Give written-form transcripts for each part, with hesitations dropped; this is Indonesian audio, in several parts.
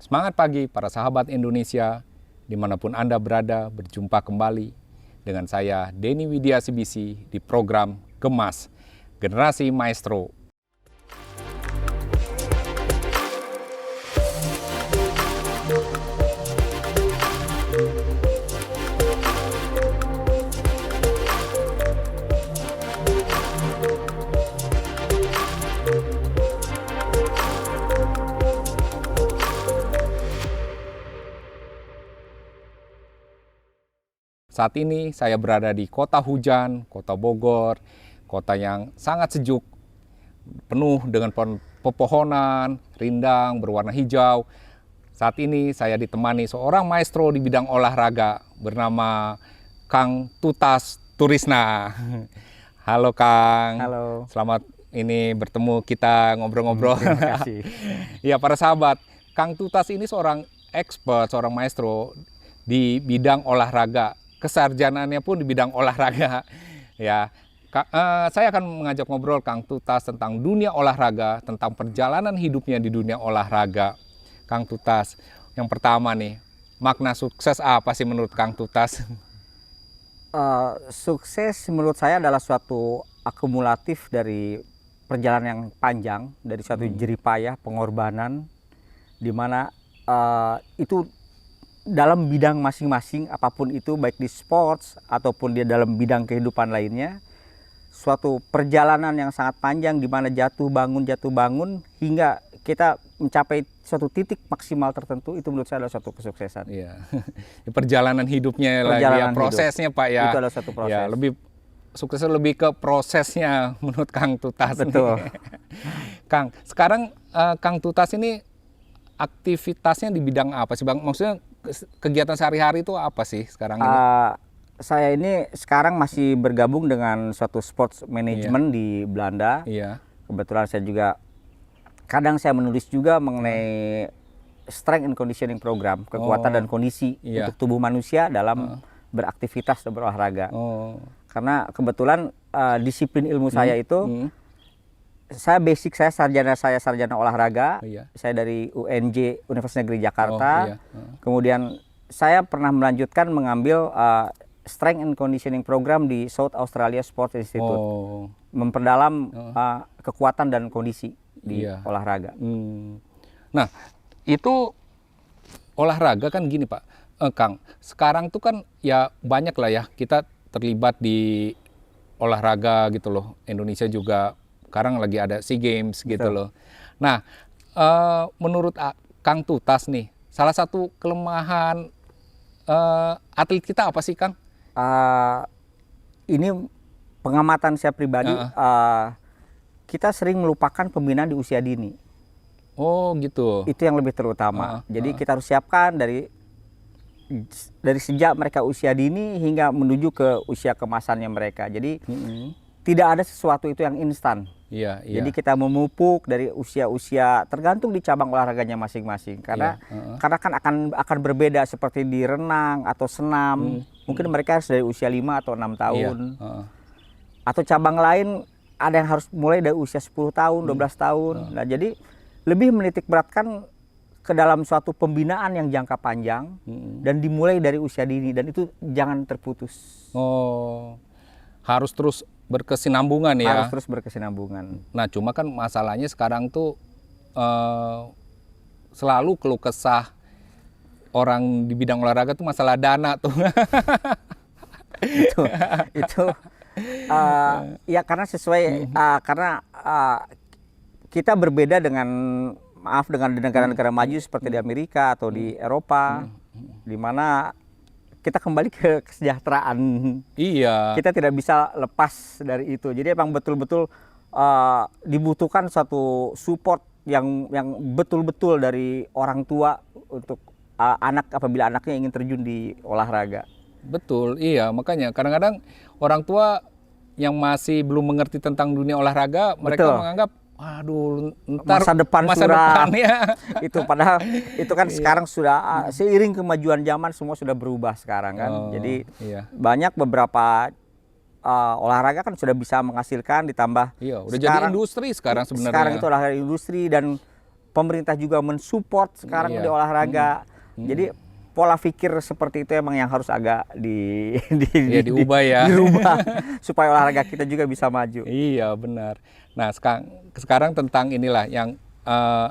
Semangat pagi para sahabat Indonesia, dimanapun Anda berada, berjumpa kembali dengan saya Denny Widya Sibisi di program Gemas, Generasi Maestro. Saat ini saya berada di kota hujan, kota Bogor, kota yang sangat sejuk, penuh dengan pepohonan, rindang, berwarna hijau. Saat ini saya ditemani seorang maestro di bidang olahraga bernama Kang Tutas Turisna. Halo Kang. Halo. Selamat ini bertemu kita ngobrol-ngobrol. Terima kasih. Ya para sahabat, Kang Tutas ini seorang expert, seorang maestro di bidang olahraga. Kesarjanaannya pun di bidang olahraga. Ya, saya akan mengajak ngobrol Kang Tutas tentang dunia olahraga, tentang perjalanan hidupnya di dunia olahraga. Kang Tutas, yang pertama nih, makna sukses apa sih menurut Kang Tutas? Sukses menurut saya adalah suatu akumulatif dari perjalanan yang panjang, dari suatu jeripayah pengorbanan, di mana itu dalam bidang masing-masing, apapun itu, baik di sports ataupun dia dalam bidang kehidupan lainnya, suatu perjalanan yang sangat panjang di mana jatuh bangun hingga kita mencapai suatu titik maksimal tertentu, itu menurut saya adalah suatu kesuksesan. Iya. Perjalanan hidupnya Perjalanan lagi ya, prosesnya hidup. Pak ya. Itu adalah suatu proses. Ya, lebih suksesnya lebih ke prosesnya menurut Kang Tutas. Betul. Kang, sekarang Kang Tutas ini aktivitasnya di bidang apa sih Bang? Maksudnya kegiatan sehari-hari itu apa sih sekarang ini? Saya ini sekarang masih bergabung dengan suatu sports management di Belanda. Iya. Kebetulan saya juga kadang saya menulis juga mengenai strength and conditioning program, kekuatan dan kondisi untuk tubuh manusia dalam beraktivitas dan berolahraga. Karena kebetulan disiplin ilmu saya itu saya sarjana olahraga. Saya dari UNJ Universitas Negeri Jakarta. Kemudian saya pernah melanjutkan mengambil Strength and Conditioning Program di South Australia Sports Institute. Memperdalam kekuatan dan kondisi di olahraga. Nah, itu olahraga kan gini Pak, Kang. Sekarang tuh kan ya banyak lah ya kita terlibat di olahraga gitu loh. Indonesia juga sekarang lagi ada SEA Games gitu loh. Nah, menurut Kang Tutas nih, salah satu kelemahan atlet kita apa sih, Kang? Ini pengamatan saya pribadi, kita sering melupakan pembinaan di usia dini. Oh gitu. Itu yang lebih terutama. Jadi kita harus siapkan dari sejak mereka usia dini hingga menuju ke usia kemasannya mereka. Jadi tidak ada sesuatu itu yang instan. Jadi kita memupuk dari usia-usia tergantung di cabang olahraganya masing-masing. Karena kan akan berbeda seperti di renang atau senam. Mungkin mereka harus dari usia 5 atau 6 tahun. Atau cabang lain ada yang harus mulai dari usia 10 tahun, 12 tahun. Nah, jadi lebih menitik beratkan ke dalam suatu pembinaan yang jangka panjang dan dimulai dari usia dini, dan itu jangan terputus. Harus terus berkesinambungan ya. Harus terus berkesinambungan. Nah, cuma kan masalahnya sekarang tuh selalu keluh kesah orang di bidang olahraga tuh masalah dana tuh. itu ya karena sesuai karena kita berbeda dengan negara-negara maju seperti di Amerika atau di Eropa, di mana kita kembali ke kesejahteraan. Iya. Kita tidak bisa lepas dari itu. Jadi emang betul-betul dibutuhkan satu support yang betul-betul dari orang tua untuk anak apabila anaknya ingin terjun di olahraga. Betul, iya. Makanya kadang-kadang orang tua yang masih belum mengerti tentang dunia olahraga, mereka menganggap waduh, ntar masa depan ya. Itu padahal itu kan sekarang sudah seiring kemajuan zaman semua sudah berubah sekarang kan. Jadi banyak beberapa olahraga kan sudah bisa menghasilkan, ditambah udah jadi industri sekarang sebenarnya. Sekarang itu olahraga industri, dan pemerintah juga mensupport sekarang di olahraga. Jadi pola pikir seperti itu emang yang harus agak diubah ya. dirubah supaya olahraga kita juga bisa maju. Iya benar. Nah sekarang tentang inilah yang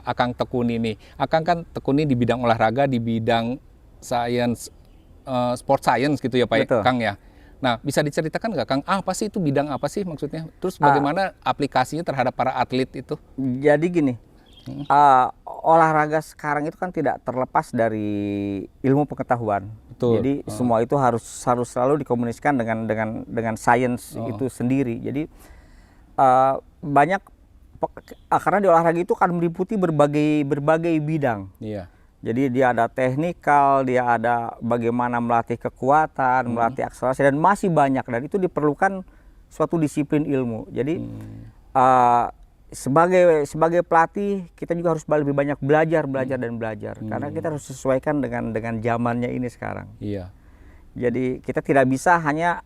Akang tekuni nih. Akang kan tekuni di bidang olahraga, di bidang science, sport science gitu ya Pak Betul. Kang ya. Nah bisa diceritakan nggak Kang, apa sih itu bidang apa sih maksudnya? Terus bagaimana aplikasinya terhadap para atlet itu? Jadi gini, olahraga sekarang itu kan tidak terlepas dari ilmu pengetahuan. Betul. Jadi semua itu harus selalu dikomunikasikan dengan sains itu sendiri. Jadi banyak karena di olahraga itu kan meliputi berbagai bidang. Iya. Jadi dia ada teknikal, dia ada bagaimana melatih kekuatan, melatih akselerasi, dan masih banyak, dan itu diperlukan suatu disiplin ilmu. Jadi sebagai pelatih kita juga harus lebih banyak belajar karena kita harus sesuaikan dengan zamannya ini sekarang. Iya. Jadi kita tidak bisa hanya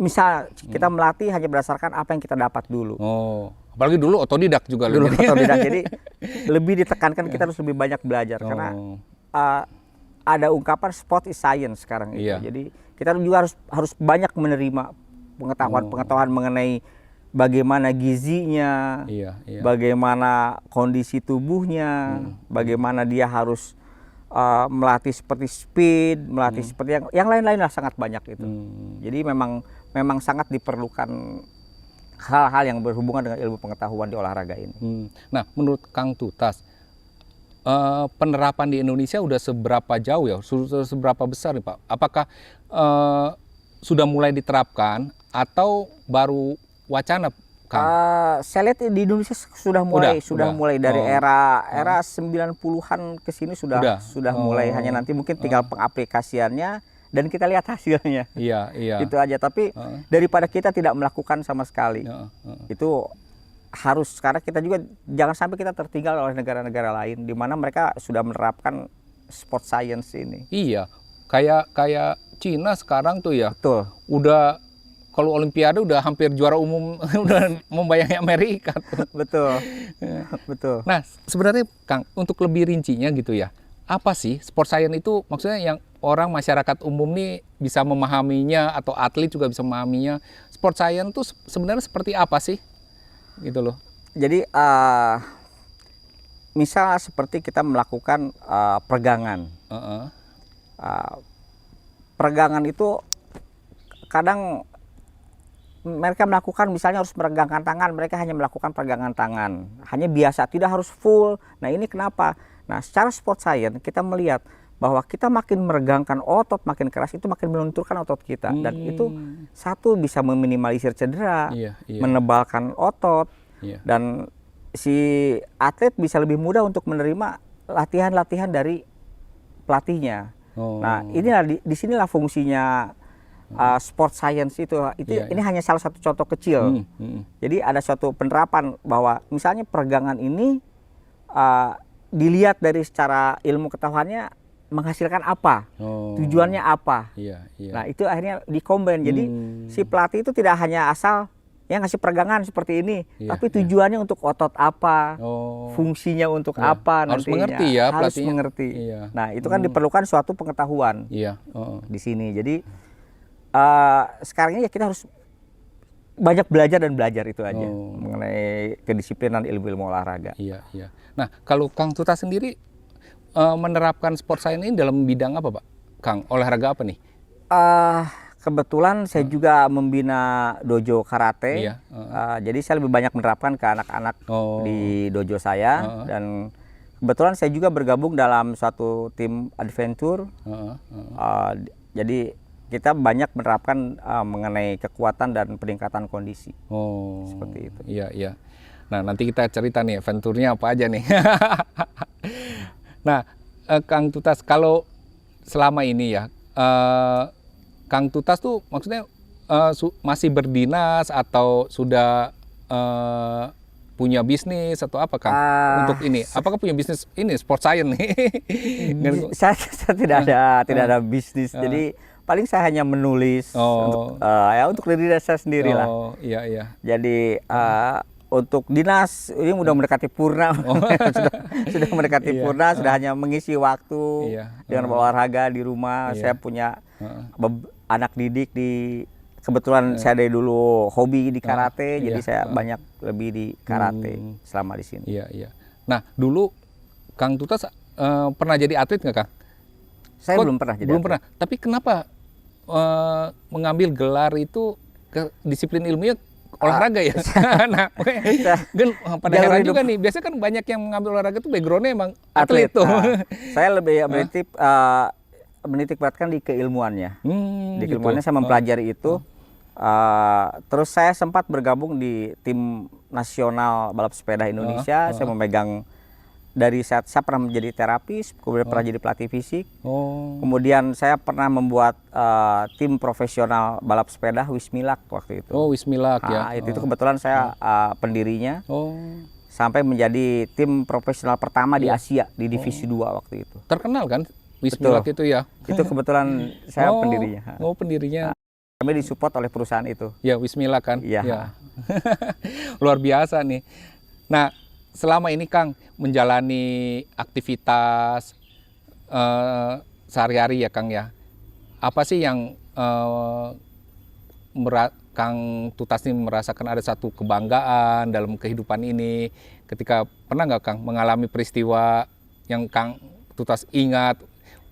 misal kita melatih hanya berdasarkan apa yang kita dapat dulu. Oh, apalagi dulu otodidak juga. Dulu otodidak, jadi lebih ditekankan kita harus lebih banyak belajar karena ada ungkapan sport is science sekarang itu. Iya. Jadi kita juga harus banyak menerima pengetahuan mengenai bagaimana gizinya, bagaimana kondisi tubuhnya, bagaimana dia harus melatih seperti speed, melatih seperti yang lain-lain lah, sangat banyak itu. Jadi memang sangat diperlukan hal-hal yang berhubungan dengan ilmu pengetahuan di olahraga ini. Nah, menurut Kang Tutas, penerapan di Indonesia udah seberapa jauh ya? Sudah seberapa besar nih Pak? Apakah sudah mulai diterapkan atau baru wacana, Kang? Saya lihat di Indonesia sudah mulai dari era 90-an ke sini sudah mulai, hanya nanti mungkin tinggal pengaplikasiannya dan kita lihat hasilnya. Iya. Itu aja, tapi daripada kita tidak melakukan sama sekali. Itu harus, karena kita juga jangan sampai kita tertinggal oleh negara-negara lain di mana mereka sudah menerapkan sport science ini. Iya. Kayak Cina sekarang tuh ya. Betul. Udah kalau Olimpiade udah hampir juara umum, udah membayangi Amerika. Betul. Betul. Nah, sebenarnya Kang, untuk lebih rincinya gitu ya, apa sih sport science itu? Maksudnya yang orang masyarakat umum nih bisa memahaminya, atau atlet juga bisa memahaminya. Sport science itu sebenarnya seperti apa sih? Gitu loh. Jadi misal seperti kita melakukan peregangan. Peregangan itu kadang mereka melakukan, misalnya harus meregangkan tangan, mereka hanya melakukan peregangan tangan, hanya biasa, tidak harus full. Nah ini kenapa? Nah secara sport science kita melihat bahwa kita makin meregangkan otot makin keras, itu makin melunturkan otot kita, dan itu satu bisa meminimalisir cedera, menebalkan otot, dan si atlet bisa lebih mudah untuk menerima latihan-latihan dari pelatihnya. Nah inilah disinilah fungsinya sport science itu. Ini hanya salah satu contoh kecil. Jadi ada suatu penerapan bahwa misalnya peregangan ini dilihat dari secara ilmu ketahuannya menghasilkan apa, tujuannya apa. Nah itu akhirnya dikombin. Jadi si pelatih itu tidak hanya asal yang ngasih peregangan seperti ini, tapi tujuannya untuk otot apa, fungsinya untuk apa, harus nantinya mengerti ya, harus pelatihnya mengerti. Nah itu kan diperlukan suatu pengetahuan di sini. Jadi sekarang ini ya kita harus banyak belajar itu aja mengenai kedisiplinan ilmu-ilmu olahraga. Iya. Nah, kalau Kang Tuta sendiri menerapkan sport science ini dalam bidang apa, Pak? Kang, olahraga apa nih? Kebetulan saya juga membina dojo karate. Jadi saya lebih banyak menerapkan ke anak-anak di dojo saya, dan kebetulan saya juga bergabung dalam suatu tim adventure. Jadi kita banyak menerapkan mengenai kekuatan dan peningkatan kondisi. Seperti itu. Iya. Nah, nanti kita cerita nih adventure-nya apa aja nih. Nah, Kang Tutas, kalau selama ini ya, Kang Tutas tuh maksudnya masih berdinas atau sudah punya bisnis atau apa, Kang? Untuk ini, apakah punya bisnis ini sport science nih? Saya tidak ada bisnis. Jadi paling saya hanya menulis untuk diri saya sendiri lah. Iya. Jadi untuk dinas ini udah mendekati purna, sudah mendekati purna, sudah hanya mengisi waktu dengan olahraga di rumah. Saya punya anak didik kebetulan saya dari dulu hobi di karate, jadi saya banyak lebih di karate selama di sini. Iya. Nah, dulu Kang Tutas pernah jadi atlet nggak, Kang? Saya belum pernah jadi atlet. Pernah. Tapi kenapa mengambil gelar itu ke disiplin ilmunya olahraga ya? Nah, pada heran juga nih. Biasanya kan banyak yang mengambil olahraga tuh backgroundnya emang atlet tuh. Saya lebih menitik beratkan di keilmuannya. Di keilmuannya saya mempelajari itu. Terus saya sempat bergabung di tim nasional balap sepeda Indonesia. Saya memegang dari saat saya pernah menjadi terapis, kemudian pernah jadi pelatih fisik. Kemudian saya pernah membuat tim profesional balap sepeda Wismilak waktu itu. Wismilak ya. Itu kebetulan saya pendirinya. Sampai menjadi tim profesional pertama di Asia di divisi 2 waktu itu. Terkenal kan Wismilak itu ya? Itu kebetulan saya pendirinya. Pendirinya. Kami disupport oleh perusahaan itu. Ya, Wismilak kan? Iya. Ya. Luar biasa nih. Nah, selama ini Kang menjalani aktivitas sehari-hari ya Kang ya, apa sih yang Kang Tutas ini merasakan ada satu kebanggaan dalam kehidupan ini ketika pernah nggak Kang mengalami peristiwa yang Kang Tutas ingat,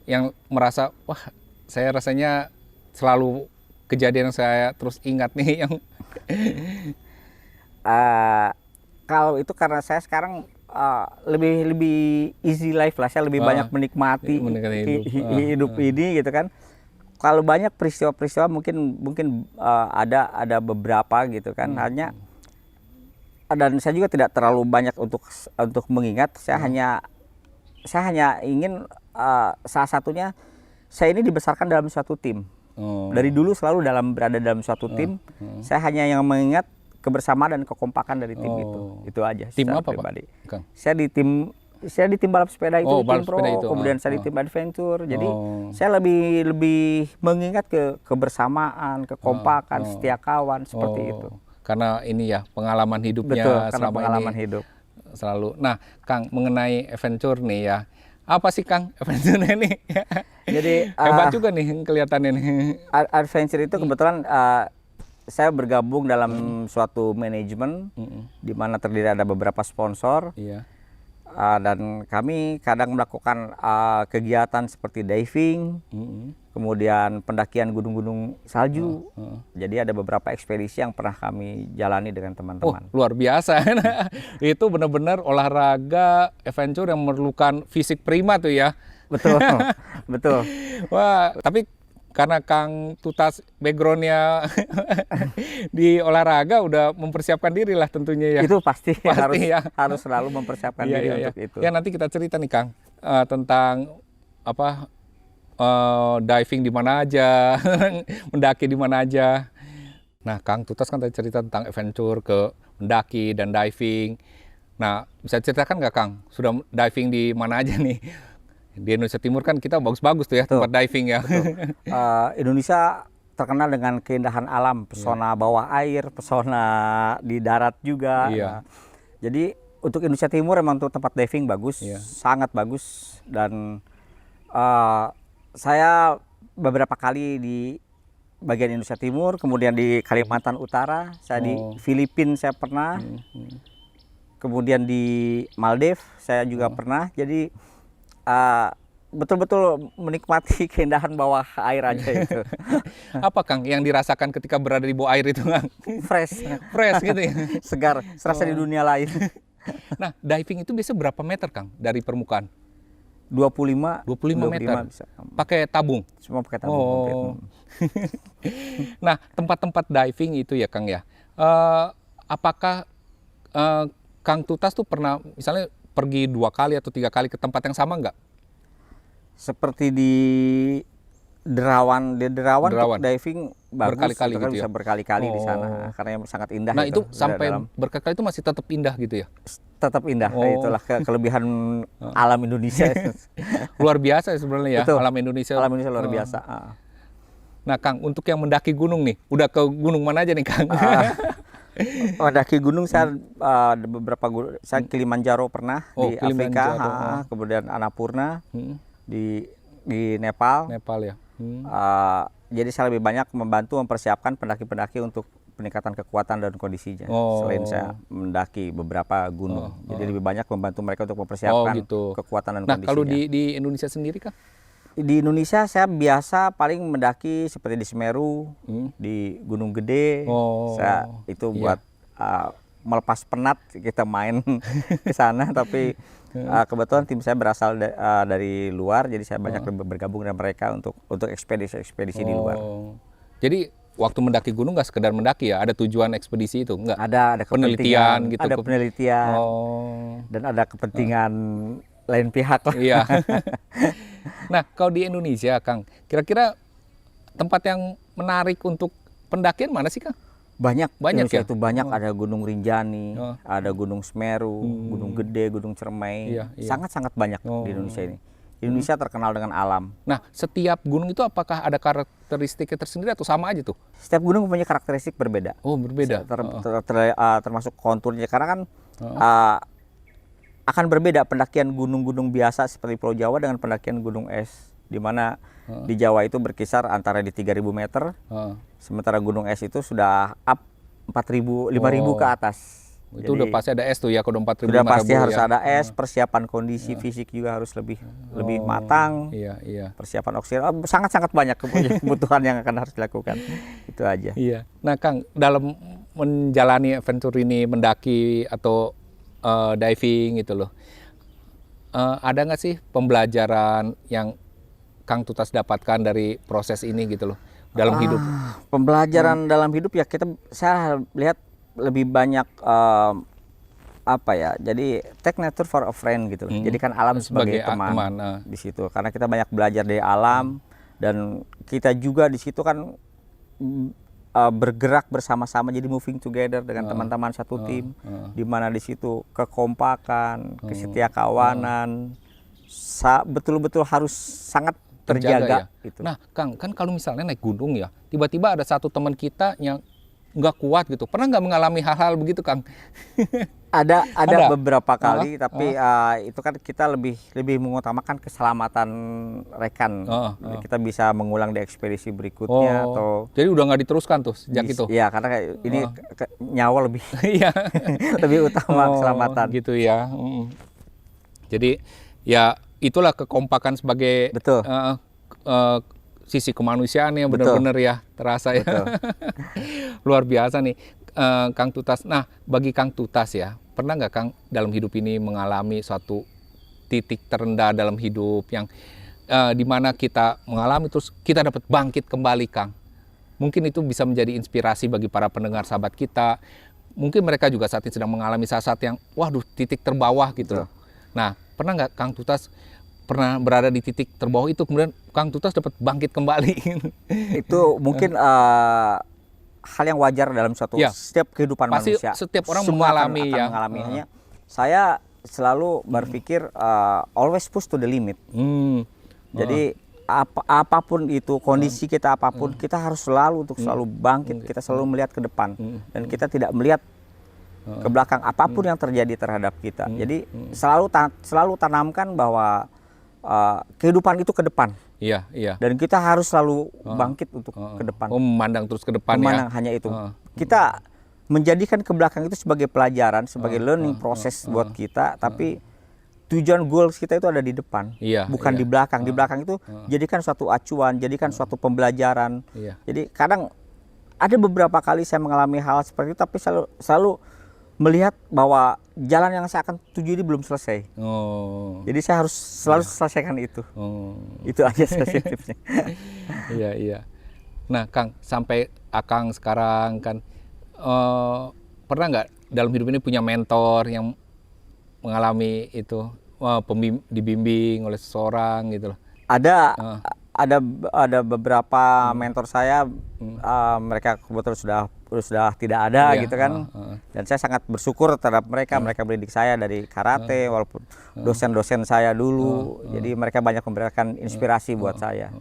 yang merasa wah saya rasanya selalu kejadian yang saya terus ingat nih yang kalau itu karena saya sekarang lebih easy life lah, saya lebih banyak menikmati hidup ini gitu kan. Kalau banyak peristiwa-peristiwa mungkin ada beberapa gitu kan, hanya dan saya juga tidak terlalu banyak untuk mengingat. Saya hanya ingin salah satunya saya ini dibesarkan dalam suatu tim. Dari dulu selalu berada dalam suatu tim. Saya hanya yang mengingat kebersamaan dan kekompakan dari tim itu aja. Tim apa pribadi. Pak? Saya di tim balap sepeda itu, tim pro, itu. kemudian saya di tim adventure. Jadi saya lebih mengingat kebersamaan, kekompakan, setia kawan seperti itu. Karena ini ya pengalaman hidupnya. Betul, karena selama pengalaman ini hidup. Selalu. Nah, Kang mengenai adventure nih ya. Apa sih Kang adventure-nya nih? Jadi hebat juga nih kelihatannya nih. Adventure itu kebetulan saya bergabung dalam suatu manajemen di mana terdiri ada beberapa sponsor. Iya. Dan kami kadang melakukan kegiatan seperti diving, kemudian pendakian gunung-gunung salju. Jadi ada beberapa ekspedisi yang pernah kami jalani dengan teman-teman. Luar biasa. Itu benar-benar olahraga adventure yang memerlukan fisik prima tuh ya. Betul, betul. Wah, tapi karena Kang Tutas backgroundnya di olahraga udah mempersiapkan diri lah tentunya ya. Itu pasti harus ya. selalu mempersiapkan diri untuk itu. Ya nanti kita cerita nih Kang tentang apa diving di mana aja, mendaki di mana aja. Nah Kang Tutas kan tadi cerita tentang adventure ke mendaki dan diving. Nah bisa ceritakan nggak Kang sudah diving di mana aja nih? Di Indonesia Timur kan kita bagus-bagus tuh ya tempat diving ya. Indonesia terkenal dengan keindahan alam, pesona bawah air, pesona di darat juga. Nah, jadi untuk Indonesia Timur memang untuk tempat diving bagus, sangat bagus. Dan saya beberapa kali di bagian Indonesia Timur, kemudian di Kalimantan Utara, saya di Filipina saya pernah, kemudian di Maldives saya juga pernah. Jadi betul-betul menikmati keindahan bawah air aja itu. Apa Kang yang dirasakan ketika berada di bawah air itu Kang? Fresh gitu ya? Segar, serasa di dunia lain. Nah diving itu biasa berapa meter Kang dari permukaan? 25 meter? Bisa. Pakai tabung? Semua pakai tabung. Nah tempat-tempat diving itu ya Kang ya, apakah Kang Tutas tuh pernah misalnya pergi 2 kali atau 3 kali ke tempat yang sama nggak? Seperti di Derawan diving bagus, berkali-kali gitu bisa berkali-kali di sana karena yang sangat indah. Nah itu sampai berkali-kali itu masih tetap indah gitu ya? Tetap indah, itulah kelebihan alam Indonesia. Luar biasa sebenarnya ya. Betul. Alam Indonesia luar biasa. Nah Kang, untuk yang mendaki gunung nih, udah ke gunung mana aja nih Kang? Mendaki gunung saya ada beberapa gunung. Saya Kilimanjaro pernah di Afrika, kemudian Annapurna di Nepal. Nepal ya. Jadi saya lebih banyak membantu mempersiapkan pendaki-pendaki untuk peningkatan kekuatan dan kondisinya. Selain saya mendaki beberapa gunung, jadi lebih banyak membantu mereka untuk mempersiapkan kekuatan dan kondisinya. Nah, kalau di Indonesia sendiri Kang? Di Indonesia saya biasa paling mendaki seperti di Semeru, di Gunung Gede. Saya itu buat melepas penat kita main ke sana, tapi kebetulan tim saya berasal dari luar, jadi saya banyak bergabung dengan mereka untuk ekspedisi di luar. Jadi waktu mendaki gunung nggak sekedar mendaki ya, ada tujuan ekspedisi itu nggak? Ada penelitian gitu. Ada penelitian. Dan ada kepentingan lain pihak lah. Iya. Nah, kalau di Indonesia, Kang, kira-kira tempat yang menarik untuk pendakian mana sih, Kang? Banyak ya? Itu banyak. Ada Gunung Rinjani, ada Gunung Semeru, Gunung Gede, Gunung Cermai. Sangat-sangat banyak di Indonesia ini. Indonesia terkenal dengan alam. Nah, setiap gunung itu apakah ada karakteristiknya tersendiri atau sama aja tuh? Setiap gunung mempunyai karakteristik berbeda. Oh, berbeda. Termasuk konturnya, karena kan akan berbeda pendakian gunung-gunung biasa seperti Pulau Jawa dengan pendakian gunung es, di mana di Jawa itu berkisar antara di 3.000 meter, sementara gunung es itu sudah up 4.000, 5.000 ke atas. Itu udah pasti ada es tuh ya, kalau 4.000. Sudah pasti harus ada es, persiapan kondisi fisik juga harus lebih matang. Iya. Persiapan oksigen, sangat-sangat banyak kebutuhan yang akan harus dilakukan. Itu aja. Iya. Nah, Kang, dalam menjalani adventure ini, mendaki atau diving gitu loh, ada nggak sih pembelajaran yang Kang Tutas dapatkan dari proses ini gitu loh dalam hidup? Pembelajaran dalam hidup ya, saya lihat lebih banyak jadi take nature for a friend gitu. Jadikan alam sebagai teman di situ, karena kita banyak belajar dari alam, dan kita juga di situ kan bergerak bersama-sama, jadi moving together dengan teman-teman satu tim, di mana di situ kekompakan, kesetiakawanan betul-betul harus sangat terjaga. Ya? Gitu. Nah, Kang, kan kalau misalnya naik gunung ya, tiba-tiba ada satu teman kita yang nggak kuat gitu. Pernah nggak mengalami hal-hal begitu, Kang? Ada beberapa kali, tapi itu kan kita lebih mengutamakan keselamatan rekan. Kita bisa mengulang di ekspedisi berikutnya atau. Jadi udah nggak diteruskan tuh sejak itu? Iya, karena ini nyawa lebih lebih utama keselamatan. Gitu ya. Jadi ya itulah kekompakan sebagai sisi kemanusiaan yang benar-benar ya terasa ya. Luar biasa nih Kang Tutas. Nah, bagi Kang Tutas ya, pernah nggak Kang dalam hidup ini mengalami suatu titik terendah dalam hidup yang di mana kita mengalami terus kita dapat bangkit kembali, Kang? Mungkin itu bisa menjadi inspirasi bagi para pendengar sahabat kita. Mungkin mereka juga saat ini sedang mengalami saat-saat yang waduh titik terbawah gitu loh. Nah, pernah nggak Kang Tutas pernah berada di titik terbawah itu, kemudian Kang Tutas dapat bangkit kembali? Itu mungkin hal yang wajar dalam setiap kehidupan pasti manusia. Setiap orang semua mengalami akan mengalaminya. Saya selalu berpikir always push to the limit. Jadi apapun itu kondisi kita, apapun kita harus selalu bangkit. Kita selalu melihat ke depan dan kita tidak melihat ke belakang apapun yang terjadi terhadap kita. Jadi selalu tanamkan bahwa kehidupan itu ke depan. Iya. Dan kita harus selalu bangkit untuk ke depan. Memandang terus ke depan memandang hanya itu. Kita menjadikan ke belakang itu sebagai pelajaran, sebagai learning proses buat kita, tapi tujuan goals kita itu ada di depan, bukan di belakang. Di belakang itu jadikan suatu acuan, jadikan suatu pembelajaran. Jadi kadang ada beberapa kali saya mengalami hal seperti itu, tapi selalu melihat bahwa jalan yang saya akan tuju ini belum selesai. Jadi saya harus selalu selesaikan itu. Itu aja sensitifnya. Iya. Nah, Kang, sampai Akang sekarang kan pernah nggak dalam hidup ini punya mentor yang mengalami itu dibimbing oleh seseorang gitu loh? Ada beberapa mentor saya, mereka kebetulan sudah tidak ada gitu kan. Dan saya sangat bersyukur terhadap mereka. Mereka mendidik saya dari karate, walaupun dosen-dosen saya dulu. Jadi mereka banyak memberikan inspirasi buat saya.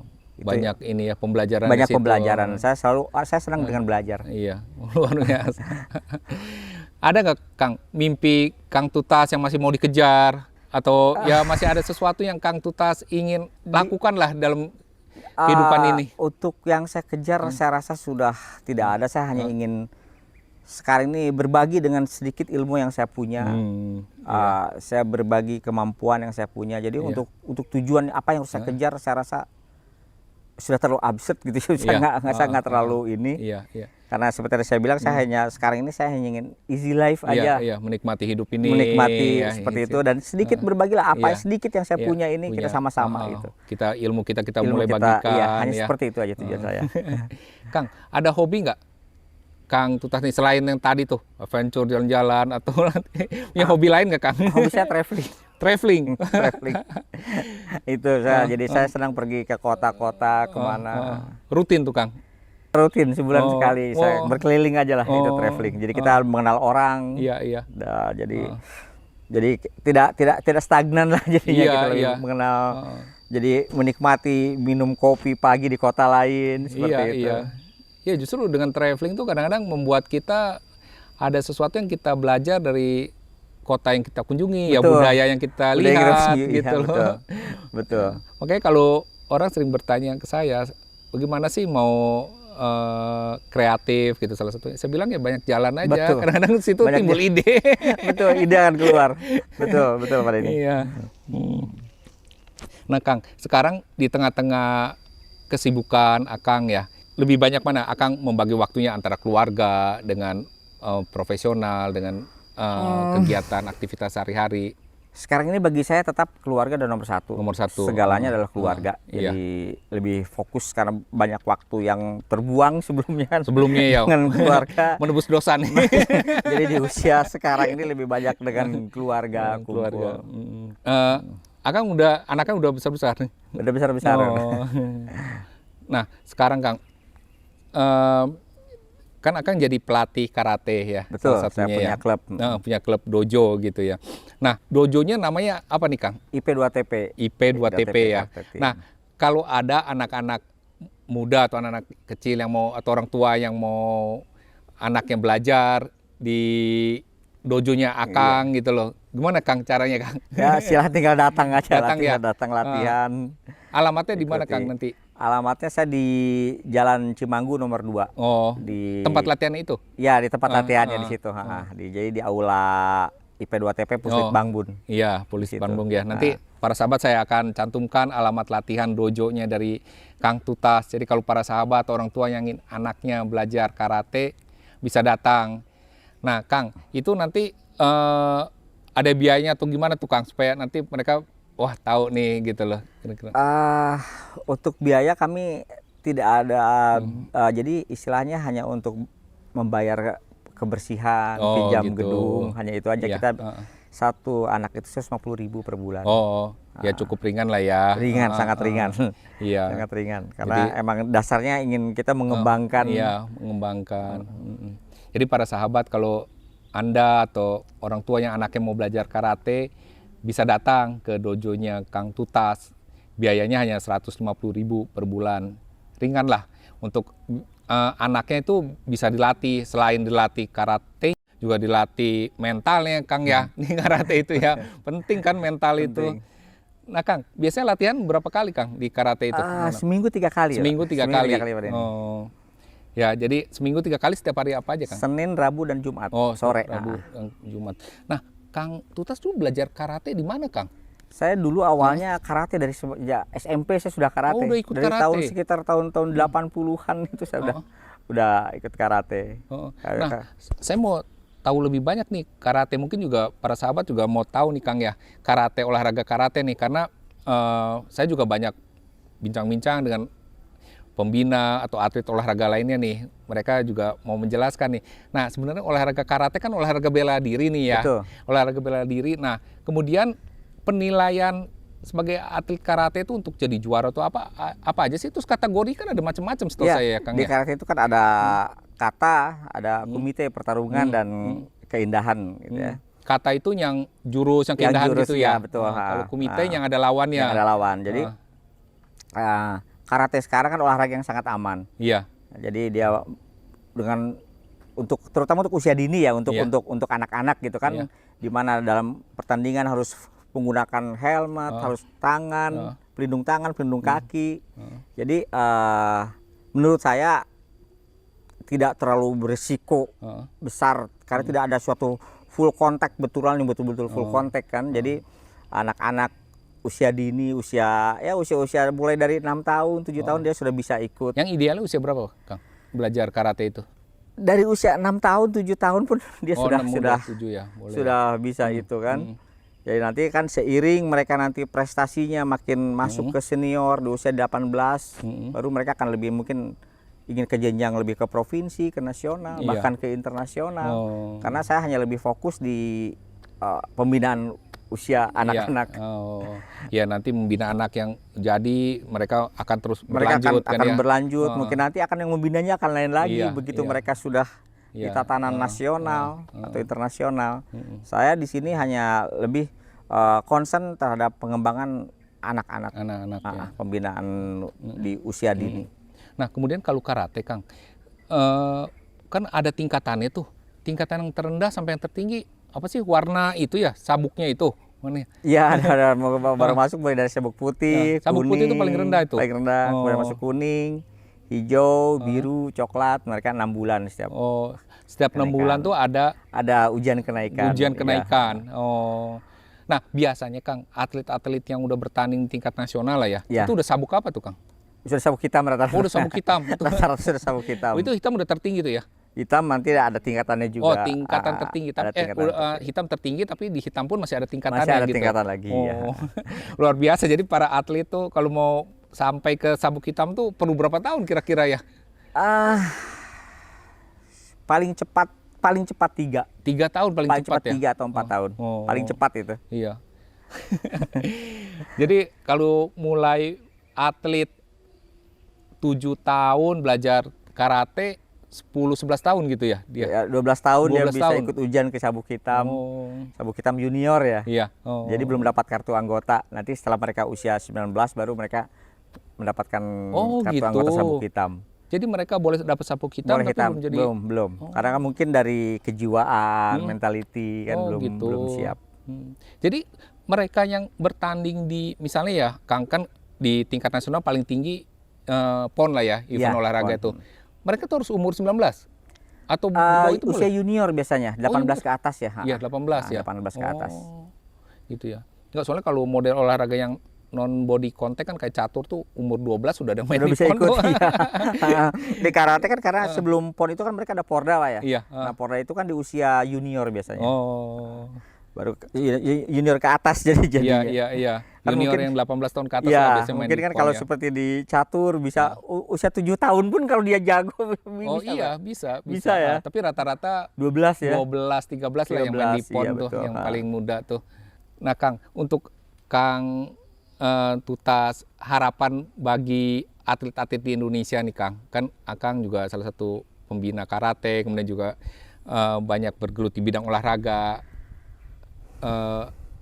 banyak ini ya pembelajaran. Banyak di situ. pembelajaran. Saya senang dengan belajar. Iya, luar biasa. Ada nggak Kang mimpi Kang Tutas yang masih mau dikejar atau ya masih ada sesuatu yang Kang Tutas ingin lakukan lah dalam kehidupan ini? Untuk yang saya kejar saya rasa sudah tidak ada. Saya hanya ingin sekarang ini berbagi dengan sedikit ilmu yang saya punya. Saya berbagi kemampuan yang saya punya. Jadi untuk tujuan apa yang harus saya kejar, saya rasa sudah terlalu absurd gitu. Saya nggak terlalu ini. Karena seperti yang saya bilang, saya hanya sekarang ini saya hanya ingin easy life aja. Menikmati hidup ini. Menikmati seperti itu dan sedikit berbagilah apa sedikit yang saya punya ini kita sama-sama gitu. Kita ilmu kita mulai bagikan. Hanya seperti itu aja tujuan saya. Kang, ada hobi nggak Kang Tutas nih selain yang tadi tuh adventure jalan-jalan atau punya hobi lain nggak Kang? Hobi saya traveling. Traveling. Itu saya jadi saya senang pergi ke kota-kota kemana. Rutin tuh Kang? Rutin sebulan sekali saya berkeliling aja lah itu traveling. Jadi kita mengenal orang. Jadi tidak stagnan lah jadinya kita lebih mengenal. Jadi menikmati minum kopi pagi di kota lain seperti itu. Ya justru dengan traveling tuh kadang-kadang membuat kita ada sesuatu yang kita belajar dari kota yang kita kunjungi, ya budaya yang kita lihat gitu loh. Betul. Makanya kalau orang sering bertanya ke saya, bagaimana sih mau kreatif gitu salah satunya. Saya bilang ya banyak jalan aja. Kadang-kadang situ banyak timbul ide. Betul, ide akan keluar. Betul Pak Denny. Iya. Nah Kang, sekarang di tengah-tengah kesibukan Akang ya, lebih banyak mana Akang membagi waktunya antara keluarga dengan profesional dengan kegiatan aktivitas sehari-hari? Sekarang ini bagi saya tetap keluarga dan nomor satu. Nomor satu. Segalanya adalah keluarga. Jadi lebih fokus karena banyak waktu yang terbuang sebelumnya ya dengan keluarga. Menebus dosa nih. Jadi di usia sekarang ini lebih banyak dengan keluarga. Akang anaknya udah besar-besar nih? Udah besar-besar. Nah sekarang Kang, kan Akang jadi pelatih karate ya. Betul, salah satunya saya punya klub. Punya klub dojo gitu ya. Nah dojonya namanya apa nih Kang? IP2TP. IP2TP ya. Nah kalau ada anak-anak muda atau anak-anak kecil yang mau atau orang tua yang mau anaknya belajar di dojonya Akang gitu loh. Gimana Kang caranya Kang? Ya silahkan tinggal datang aja. Datang latihan. Alamatnya di mana Kang nanti? Alamatnya saya di Jalan Cimanggu nomor 2. Di tempat latihan itu? Ya, di tempat latihannya di situ. Jadi di aula IP2TP Puslit Bangbun. Iya, Puslit Bangbun ya. Nanti para sahabat saya akan cantumkan alamat latihan dojonya dari Kang Tutas. Jadi kalau para sahabat atau orang tua yang ingin anaknya belajar karate bisa datang. Nah, Kang, itu nanti ada biayanya atau gimana tuh Kang supaya nanti mereka wah tahu nih gitu loh kira-kira. Untuk biaya kami tidak ada, jadi istilahnya hanya untuk membayar kebersihan, pinjam gitu. Gedung, hanya itu aja. Kita satu anak itu 150.000 per bulan. Ya cukup ringan lah ya. Ringan, sangat ringan. Iya. Sangat ringan. Karena emang dasarnya ingin kita mengembangkan. Mengembangkan. Jadi para sahabat kalau Anda atau orang tua yang anaknya mau belajar karate bisa datang ke dojonya Kang Tutas. Biayanya hanya 150.000 per bulan. Ringan lah untuk anaknya itu bisa dilatih. Selain dilatih karate, juga dilatih mentalnya Kang ya. Ini karate itu ya. Penting kan mental itu. Nah Kang, biasanya latihan berapa kali Kang di karate itu? Seminggu 3 kali. Seminggu 3 kali. Ya, jadi seminggu 3 kali setiap hari apa aja Kang? Senin, Rabu, dan Jumat. Sore. Rabu, Jumat. Nah, Kang Tutas tuh belajar karate di mana, Kang? Saya dulu awalnya karate dari SMP saya sudah karate. Udah ikut dari karate. Sekitar tahun 80-an itu saya udah ikut karate. Nah, saya mau tahu lebih banyak nih karate. Mungkin juga para sahabat juga mau tahu nih Kang ya, karate, olahraga karate nih karena saya juga banyak bincang-bincang dengan pembina atau atlet olahraga lainnya nih, mereka juga mau menjelaskan nih. Nah, sebenarnya olahraga karate kan olahraga bela diri nih ya. Betul. Olahraga bela diri. Nah, kemudian penilaian sebagai atlet karate itu untuk jadi juara atau apa aja sih? Terus kategori kan ada macam-macam setahu saya ya, Kang. Di karate itu kan ada kata, ada komite pertarungan dan keindahan gitu ya. Kata itu yang jurus, yang keindahan jurus, gitu ya. Betul. Kalau komite yang ada lawannya. Yang ada lawan. Jadi karate sekarang kan olahraga yang sangat aman. Iya. Jadi dia dengan terutama untuk usia dini ya, untuk Iya. untuk anak-anak gitu kan, Iya. di mana dalam pertandingan harus menggunakan helmet, harus tangan, pelindung tangan, pelindung kaki. Jadi menurut saya tidak terlalu berisiko besar karena tidak ada suatu full contact betulan yang betul-betul full contact kan. Jadi anak-anak usia dini, usia mulai dari 6 tahun, 7 tahun dia sudah bisa ikut. Yang idealnya usia berapa, Kang? Belajar karate itu? Dari usia 6 tahun, 7 tahun pun dia sudah 7 ya, boleh. sudah bisa itu kan. Jadi nanti kan seiring mereka nanti prestasinya makin masuk ke senior di usia 18, baru mereka akan lebih mungkin ingin ke jenjang lebih ke provinsi, ke nasional, Iya. bahkan ke internasional. Karena saya hanya lebih fokus di pembinaan usia anak-anak. Ya nanti membina anak yang jadi mereka akan terus Mereka berlanjut akan ya. berlanjut, mungkin nanti akan yang membinanya akan lain lagi Iya, begitu iya. mereka sudah di Iya, tatanan nasional atau internasional. Saya di sini hanya lebih concern terhadap pengembangan anak-anak, Anak-anak ya. pembinaan di usia dini. Nah kemudian kalau karate, Kang, kan ada tingkatannya tuh. Tingkatan yang terendah sampai yang tertinggi apa sih warna itu ya, sabuknya itu? Mana? Iya, ada baru masuk mulai dari sabuk putih, Sabuk kuning, putih itu paling rendah itu? paling rendah, kemudian masuk kuning, hijau, biru, coklat. Mereka 6 bulan setiap. Setiap 6 bulan tuh ada Ujian kenaikan. ujian Iya. kenaikan. Nah biasanya, Kang, atlet-atlet yang udah bertanding di tingkat nasional lah ya, Iya. itu udah sabuk apa tuh, Kang? Sudah sabuk hitam rata-rata. Udah sabuk hitam. Rata-rata sudah sabuk hitam. Itu hitam udah tertinggi tuh ya? Hitam nanti ada tingkatannya juga. Tingkatan tertinggi. Ada tingkatan tertinggi. Hitam tertinggi, tapi di hitam pun masih ada tingkatannya Masih ada gitu. tingkatan lagi, ya. Luar biasa. Jadi para atlet tuh kalau mau sampai ke sabuk hitam tuh perlu berapa tahun kira-kira ya? Paling cepat 3. 3 tahun paling cepat ya? 3 atau 4 tahun. Paling cepat itu. Iya. Jadi kalau mulai atlet 7 tahun belajar karate 10-11 tahun gitu ya dia? Ya, 12 tahun 12 dia bisa tahun. ikut ujian ke sabuk hitam. Sabuk hitam junior ya. Iya. Jadi belum dapat kartu anggota. Nanti setelah mereka usia 19 baru mereka mendapatkan kartu gitu. anggota sabuk hitam. Jadi mereka boleh dapat sabuk hitam Boleh tapi hitam, belum jadi belum. Karena kan mungkin dari kejiwaan, mentality kan gitu. belum siap. Jadi mereka yang bertanding di misalnya ya, Kang, kan di tingkat nasional paling tinggi PON lah ya, event Iya, olahraga PON. itu. Mereka tuh harus umur 19 atau di Ah, bawah itu usia boleh? junior biasanya, 18 ke atas ya. Iya, 18 ya. 18 ke atas. Gitu ya. Enggak, soalnya kalau model olahraga yang non body contact kan kayak catur tuh umur 12 sudah ada main Udah di bisa PON ikut. tuh. Iya. Di karate kan karena sebelum PON itu kan mereka ada porda Pak ya. Iya. Nah, porda itu kan di usia junior biasanya. Baru junior ke atas jadinya. Iya. Kan Junior mungkin- yang 18 tahun ke atas Iya, lah biasanya main mungkin di kan PON kalau ya. seperti di catur bisa usia 7 tahun pun kalau dia jago Oh bisa, iya, Pak. bisa ya. Tapi rata-rata 12 ya. 12, 13 lah yang main di 13, PON iya, tuh, betul. yang paling muda tuh. Nah, Kang, untuk Kang Tutas, harapan bagi atlet-atlet di Indonesia nih, Kang. Kan Akang juga salah satu pembina karate, kemudian juga banyak bergelut di bidang olahraga.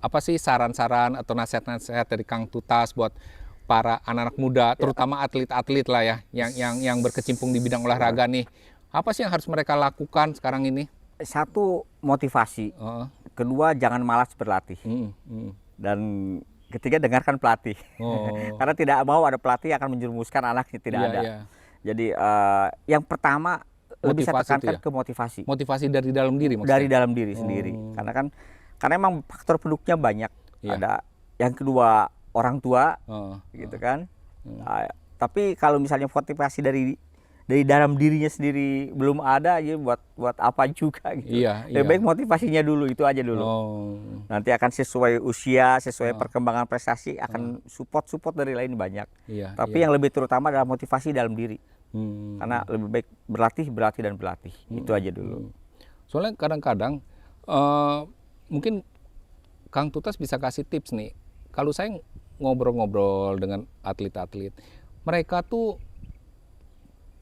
Apa sih saran-saran atau nasihat-nasihat dari Kang Tutas buat para anak-anak muda, terutama atlet-atlet lah ya, yang berkecimpung di bidang olahraga nih. Apa sih yang harus mereka lakukan sekarang ini? Satu, motivasi. Kedua, jangan malas berlatih. Dan ketiga, dengarkan pelatih. Karena tidak mau ada pelatih yang akan menjerumuskan anaknya, tidak ada. Iya. Jadi yang pertama lebih saya Motivasi tekankan itu ya? ke motivasi. Motivasi dari dalam diri maksudnya? Dari dalam diri sendiri. Karena emang faktor pendukungnya banyak. Iya. Ada yang kedua orang tua, gitu kan. Tapi kalau misalnya motivasi dari dalam dirinya sendiri belum ada, ya buat apa juga gitu. Iya. Lebih baik motivasinya dulu, itu aja dulu. Nanti akan sesuai usia, sesuai perkembangan prestasi, akan support dari lain banyak. Iya. Tapi yang lebih terutama adalah motivasi dalam diri. Karena lebih baik berlatih dan berlatih. Itu aja dulu. Soalnya kadang-kadang mungkin Kang Tutas bisa kasih tips nih. Kalau saya ngobrol-ngobrol dengan atlet-atlet, mereka tuh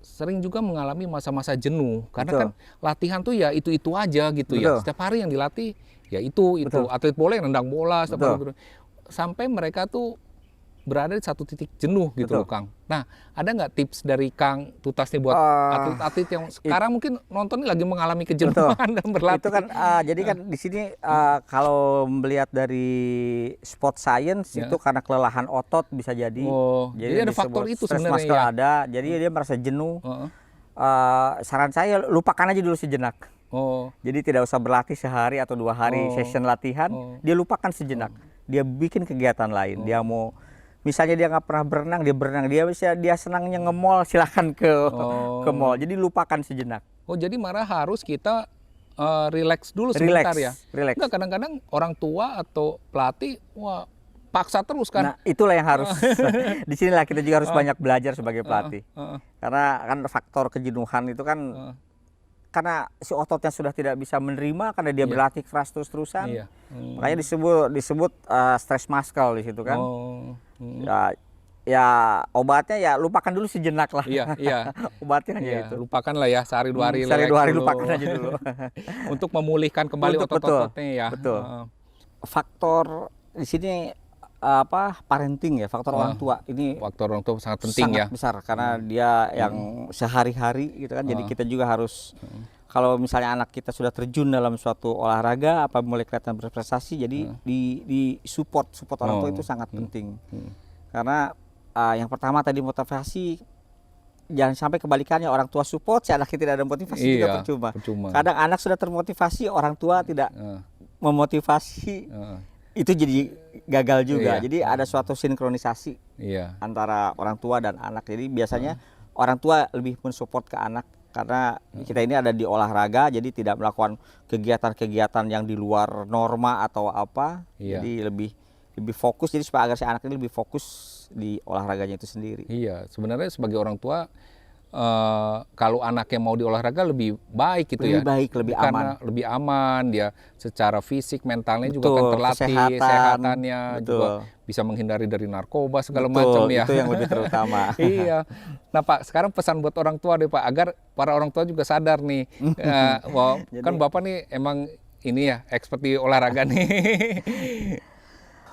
sering juga mengalami masa-masa jenuh. Karena Betul. kan latihan tuh ya itu-itu aja gitu. Betul. Ya. Setiap hari yang dilatih ya itu. Betul. Atlet bola yang nendang bola. Betul. Sampai mereka tuh berada di satu titik jenuh gitu loh Kang. Nah, ada nggak tips dari Kang Tutas nih buat atlet-atlet yang sekarang mungkin nonton lagi mengalami kejenuhan dan berlatih? Itu kan jadi kan di sini kalau melihat dari sport science itu karena kelelahan otot bisa jadi. Jadi ada faktor itu sebenarnya ya. Ada, jadi dia merasa jenuh. Saran saya lupakan aja dulu sejenak. Jadi tidak usah berlatih sehari atau 2 hari session latihan, dia lupakan sejenak. Dia bikin kegiatan lain. Dia mau, misalnya dia nggak pernah berenang, dia berenang. Dia senangnya nge-mall, silahkan ke mall. Jadi lupakan sejenak. Jadi malah harus kita relax dulu sebentar ya. Enggak, kadang-kadang orang tua atau pelatih, wah paksa terus kan. Nah, itulah yang harus. Disinilah kita juga harus banyak belajar sebagai pelatih. Karena kan faktor kejenuhan itu kan karena si ototnya sudah tidak bisa menerima karena dia berlatih keras terus-terusan. Makanya disebut stress muscle di situ kan. Ya obatnya ya lupakan dulu sejenak lah. Obatnya hanya itu. Lupakan lah ya sehari 2 hari. Sehari 2 hari lupakan aja dulu. Untuk memulihkan kembali otot-ototnya ya. Betul. Faktor di sini parenting ya, faktor orang tua ini. Faktor orang tua sangat penting ya. Sangat besar karena dia yang sehari-hari gitu kan. Jadi kita juga harus kalau misalnya anak kita sudah terjun dalam suatu olahraga mulai kelihatan berprestasi, jadi di support orang tua itu sangat penting. Karena yang pertama tadi motivasi, jangan sampai kebalikannya orang tua support, si anaknya tidak ada motivasi juga percuma. Kadang anak sudah termotivasi, orang tua tidak memotivasi, itu jadi gagal juga. Jadi ada suatu sinkronisasi antara orang tua dan anak. Jadi biasanya orang tua lebih mensupport ke anak karena kita ini ada di olahraga, jadi tidak melakukan kegiatan-kegiatan yang di luar norma atau apa. Jadi lebih fokus, jadi supaya agar si anak ini lebih fokus di olahraganya itu sendiri. Iya, sebenarnya sebagai orang tua kalau anaknya mau di olahraga lebih baik gitu lebih baik, lebih aman. Karena lebih aman, dia secara fisik, mentalnya juga kan terlatih, kesehatannya juga bisa menghindari dari narkoba segala macam ya. Itu yang lebih terutama. Iya. Nah Pak, sekarang pesan buat orang tua deh Pak, agar para orang tua juga sadar nih, kan Bapak nih emang ini ya expert di olahraga nih.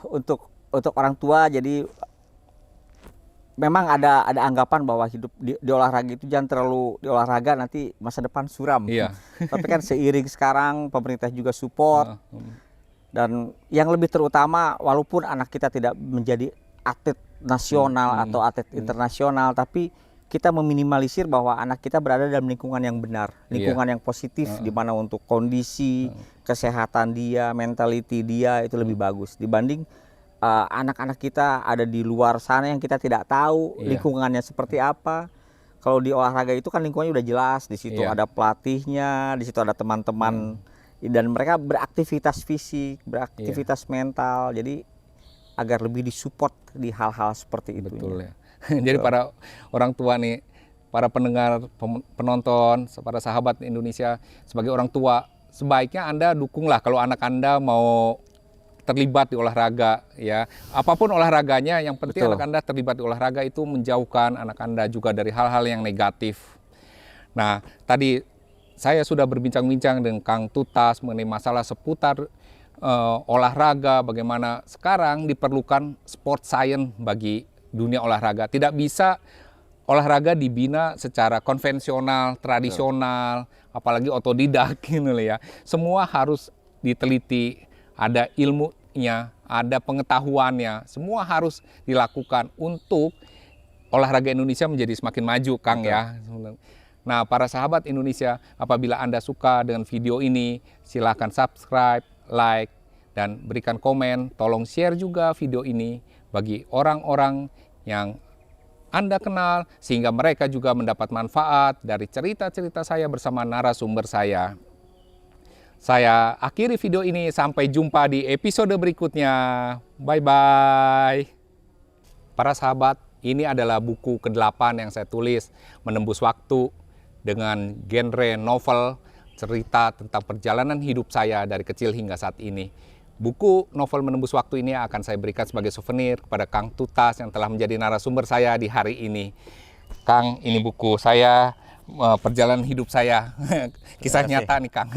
Untuk orang tua, jadi memang ada anggapan bahwa hidup di olahraga itu jangan terlalu di olahraga nanti masa depan suram. Tapi kan seiring sekarang pemerintah juga support. Dan yang lebih terutama, walaupun anak kita tidak menjadi atlet nasional atau atlet internasional, tapi kita meminimalisir bahwa anak kita berada dalam lingkungan yang benar, lingkungan yang positif, di mana untuk kondisi kesehatan dia, mentality dia itu lebih bagus dibanding anak-anak kita ada di luar sana yang kita tidak tahu lingkungannya seperti apa. Kalau di olahraga itu kan lingkungannya udah jelas, di situ ada pelatihnya, di situ ada teman-teman dan mereka beraktivitas fisik, beraktivitas mental. Jadi agar lebih disupport di hal-hal seperti itu. Betul ya. Jadi para orang tua nih, para pendengar, penonton, para sahabat Indonesia, sebagai orang tua sebaiknya Anda dukunglah kalau anak Anda mau terlibat di olahraga ya. Apapun olahraganya, yang penting anak Anda terlibat di olahraga itu menjauhkan anak Anda juga dari hal-hal yang negatif. Nah, tadi saya sudah berbincang-bincang dengan Kang Tutas mengenai masalah seputar olahraga, bagaimana sekarang diperlukan sport science bagi dunia olahraga. Tidak bisa olahraga dibina secara konvensional, tradisional, apalagi otodidak gitu ya. Semua harus diteliti, ada ilmunya, ada pengetahuannya, semua harus dilakukan untuk olahraga Indonesia menjadi semakin maju, Kang ya. Nah, para sahabat Indonesia, apabila Anda suka dengan video ini, silakan subscribe, like, dan berikan komen. Tolong share juga video ini bagi orang-orang yang Anda kenal, sehingga mereka juga mendapat manfaat dari cerita-cerita saya bersama narasumber saya. Saya akhiri video ini, sampai jumpa di episode berikutnya. Bye-bye. Para sahabat, ini adalah buku ke-8 yang saya tulis, Menembus Waktu, dengan genre novel, cerita tentang perjalanan hidup saya dari kecil hingga saat ini. Buku novel Menembus Waktu ini akan saya berikan sebagai souvenir kepada Kang Tutas yang telah menjadi narasumber saya di hari ini. Kang, ini buku saya, perjalanan hidup saya, kisah nyata nih Kang.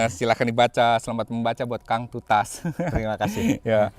Silakan dibaca, selamat membaca buat Kang Tutas. Terima kasih. Ya.